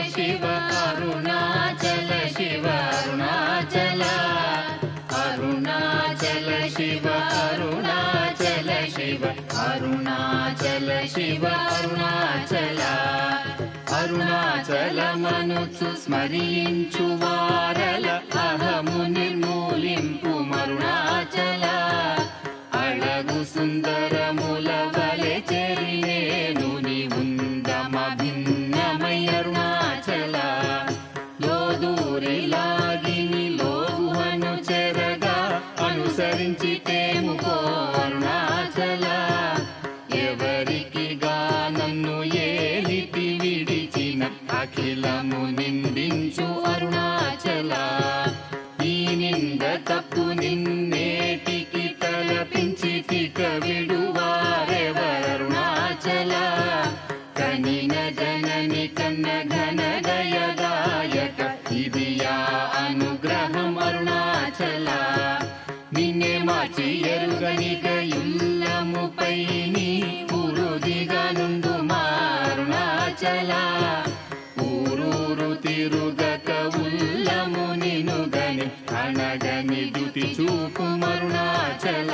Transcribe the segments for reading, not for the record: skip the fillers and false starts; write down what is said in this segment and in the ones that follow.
शिव अरुणाचल शिव अरुणाचल अरुणाचल शिव अरुणाचल शिव अरुणाचल शिव अरुणाचल अरुणाचलमनुचु स्मరించు వారల అహము నిర్మూలింపు అరుణాచల అళగు సుందరముల వలె చెరినేను నీ ఉందమ భిన్నమై అరుణాచల లోదూరి లాగిని లోగుహను చెరగా అనుసరించి తేముకో అరుణాచల ఎవరికి నన్ను ఏలితి విడిచిన అఖిలము నిందించు అరుణాచల ఈ నింద తప్పు నిన్నేటికి తలపించి తిక విడువారెవరుణాచల కనిన జనని కన్న ఘన దయదాయక ఇది యా అనుగ్రహం అరుణాచల నిన్నే మార్చి ఎరుగనిక ఇల్లముపై నీ పురుదిగా నుండు అరుణాచల ఊరూరు తిరుగక ఉల్లము నినుగని అనగని దుతి చూపు అరుణాచల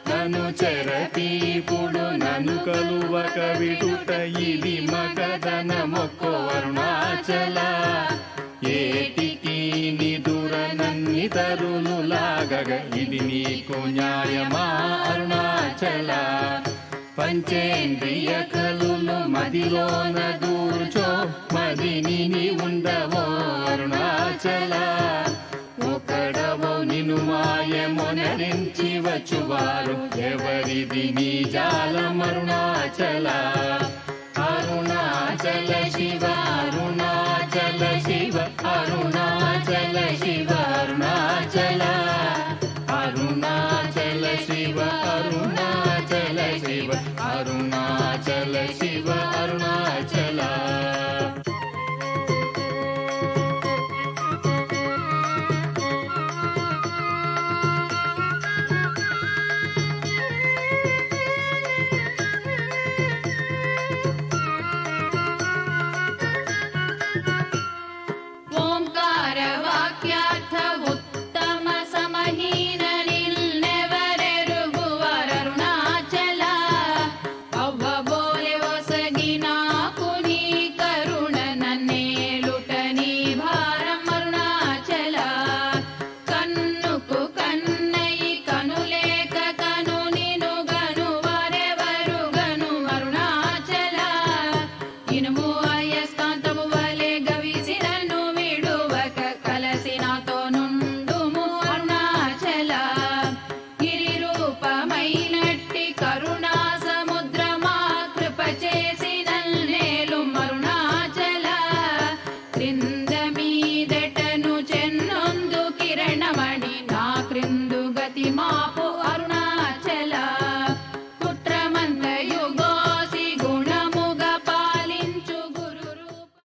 నన్ను చెరపీపుడు నన్ను కలువక విడుట ఇది మగదన మొక్కో అరుణాచల ఏటికి నిదుర నన్నితరులు లాగగ ఇది నీకు న్యాయమా అరుణాచల పంచేంద్రియ కలులు మదిలోన దూర్చో మదిని ఉండవో అరుణాచల ఒకడవో నిను మాయమొనరించి వచ్చువారు ఎవరిది నీ జాలం అరుణాచల అరుణాచల శివ అరుణాచల శివ అరుణాచల శివ అరుణాచల అరుణాచల శివ అరుణాచల శివ అరుణాచల శివ